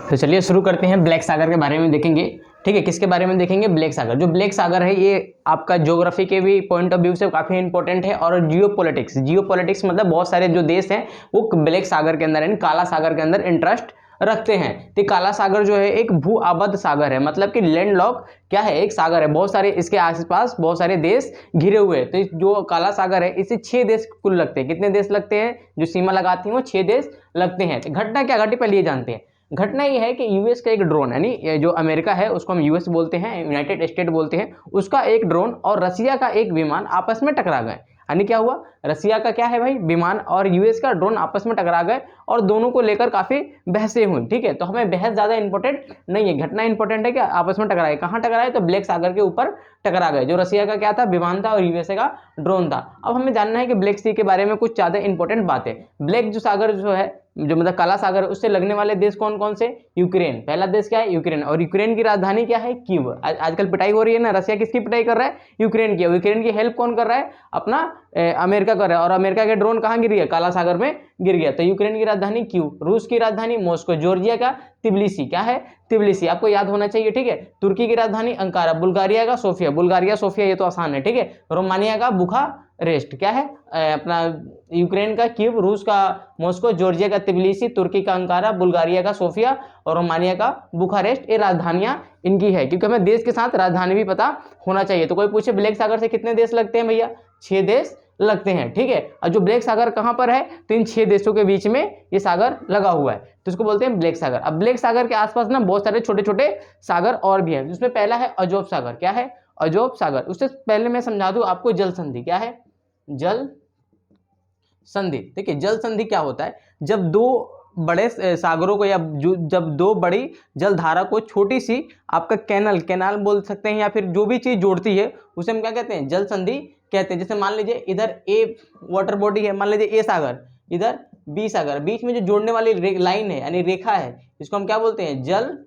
तो चलिए शुरू करते हैं। ब्लैक सागर के बारे में देखेंगे। ठीक है, किसके बारे में देखेंगे? ब्लैक सागर। जो ब्लैक सागर है ये आपका ज्योग्राफी के भी पॉइंट ऑफ व्यू से काफी इंपॉर्टेंट है, और जियो पॉलिटिक्स मतलब बहुत सारे जो देश हैं वो ब्लैक सागर के अंदर यानी काला सागर के अंदर इंटरेस्ट रखते हैं। तो काला सागर जो है एक भू आबद्ध सागर है, मतलब कि लैंडलॉक क्या है, एक सागर है, बहुत सारे इसके आसपास बहुत सारे देश घिरे हुए हैं। तो जो काला सागर है इसे 6 देश कुल लगते हैं। कितने देश लगते हैं? जो सीमा लगाती हैं वो 6 देश लगते हैं। तो घटना क्या घटी पहले ये जानते हैं। घटना ये है कि यूएस का एक ड्रोन, यानी जो अमेरिका है उसको हम यूएस बोलते हैं, यूनाइटेड स्टेट बोलते हैं, उसका एक ड्रोन और रसिया का एक विमान आपस में टकरा गए। यानी क्या हुआ? रसिया का क्या है भाई, विमान, और यूएस का ड्रोन आपस में टकरा गए और दोनों को लेकर काफी बहसें हुई। ठीक है, तो हमें बहस ज्यादा इंपॉर्टेंट नहीं है, घटना इंपॉर्टेंट है कि आपस में टकराए। कहां टकराए? तो ब्लैक सागर के ऊपर टकरा गए। जो रसिया का क्या था, विमान था, और यूएसए का ड्रोन था। अब हमें जानना है कि ब्लैक सी के बारे में कुछ ज्यादा इंपॉर्टेंट बातें। ब्लैक जो सागर जो है, जो मतलब काला सागर, उससे लगने वाले देश कौन कौन से? यूक्रेन। पहला देश क्या है? यूक्रेन। और यूक्रेन की राजधानी क्या है? कीव। आजकल पिटाई हो रही है ना, रसिया किसकी पिटाई कर रहा है? यूक्रेन की। यूक्रेन की हेल्प कौन कर रहा है? अपना अमेरिका कर रहा है। और अमेरिका के ड्रोन कहां गिर गया? काला सागर में गिर गया। तो यूक्रेन की राजधानी कीव। रूस की राजधानी मॉस्को। जॉर्जिया का तिबिलिसी। क्या है? तिबिलिसी, आपको याद होना चाहिए। ठीक है, तुर्की की राजधानी अंकारा। बुल्गारिया का सोफिया। बुल्गारिया सोफिया ये तो आसान है। ठीक है, रोमानिया का बुखारेस्ट। क्या है? अपना यूक्रेन का कीव, रूस का मॉस्को, जॉर्जिया का तिबिलिसी, तुर्की का अंकारा, बुल्गारिया का सोफिया और रोमानिया का बुखारेस्ट। ये राजधानियां इनकी है, क्योंकि हमें देश के साथ राजधानी भी पता होना चाहिए। तो कोई पूछे ब्लैक सागर से कितने देश लगते हैं भैया? 6 देश लगते हैं। ठीक है, और जो ब्लैक सागर कहां पर है? तो इन 6 देशों के बीच में ये सागर लगा हुआ है, तो इसको बोलते हैं ब्लैक सागर। अब ब्लैक सागर के आसपास ना बहुत सारे छोटे छोटे सागर और भी हैं, जिसमें पहला है अजोब सागर। क्या है? अजोब सागर। उससे पहले मैं समझा दूं आपको जल संधि। क्या है? जल संधि। देखिए, जल संधि क्या होता है? जब दो बड़े सागरों को, या जब दो बड़ी जल धारा को छोटी सी आपका कैनाल बोल सकते हैं, या फिर जो भी चीज जोड़ती है उसे हम क्या कहते हैं? जल संधि कहते हैं। जैसे मान लीजिए इधर ए वाटर बॉडी है, मान लीजिए ए सागर, इधर बी सागर, बीच में जो जोड़ने वाली लाइन है यानी रेखा है, इसको हम क्या बोलते हैं? जल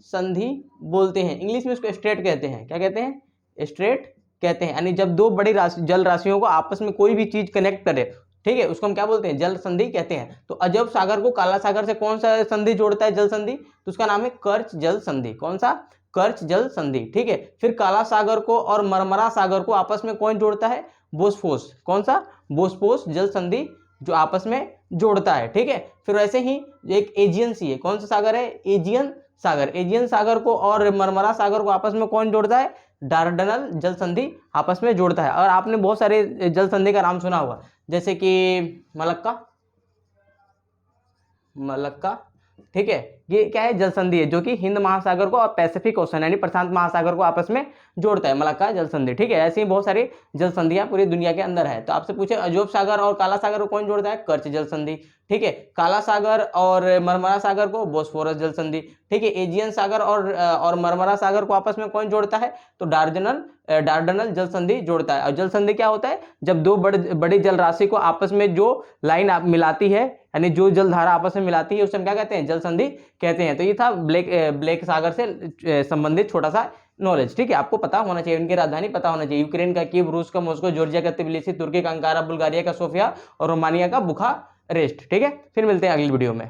संधि बोलते हैं। इंग्लिश में इसको स्ट्रेट कहते हैं। क्या कहते हैं? स्ट्रेट कहते हैं। यानी जब दो बड़ी जल राशियों को आपस में कोई भी चीज कनेक्ट करे, ठीक है, उसको हम क्या बोलते हैं? जल संधि कहते हैं। तो अजब सागर को काला सागर से कौन सा संधि जोड़ता है? जल संधि। तो उसका नाम है कर्च जल संधि। कौन सा? कर्च जल संधि। ठीक है, फिर काला सागर को और मरमरा सागर को आपस में कौन जोड़ता है? बोस्फोस। कौन सा? बोस्फोस जल संधि जो आपस में जोड़ता है। ठीक है, फिर वैसे ही एक एजियन सी है। कौन सा सागर है? एजियन सागर। एजियन सागर को और मरमरा सागर को आपस में कौन जोड़ता है? डार्डनल जल संधि आपस में जोड़ता है। और आपने बहुत सारे जल संधि का नाम सुना होगा, जैसे कि मलक्का। मलक्का, ठीक है, ये क्या है? जल संधि है, जो कि हिंद महासागर को और पैसिफिक ओशन यानी प्रशांत महासागर को आपस में जोड़ता है। मलक्का जल संधि। ठीक है, ऐसे ही बहुत सारी जल संधियां पूरी दुनिया के अंदर है। तो आपसे पूछे अजोब सागर और काला सागर को कौन जोड़ता है? कर्च जल संधि। ठीक है, काला सागर और मरमरा सागर को बोस्फोरस जल संधि। ठीक है, एजियन सागर और मरमरा सागर को आपस में कौन जोड़ता है? तो डार्डनल जल संधि जोड़ता है। और जल संधि क्या होता है? जब दो बड़ी जल राशि को आपस में जो लाइन मिलाती है, यानी जो जल धारा आपस में मिलाती है, उसे हम क्या कहते हैं? जल संधि कहते हैं। तो ये था ब्लैक सागर से संबंधित छोटा सा नॉलेज। ठीक है, आपको पता होना चाहिए, उनकी राजधानी पता होना चाहिए। यूक्रेन का कीव, रूस का मॉस्को, जॉर्जिया का तिबिलिसी, तुर्की का अंकारा, बुल्गारिया का सोफिया और रोमानिया का बुखारेस्ट। ठीक है, फिर मिलते हैं अगली वीडियो में।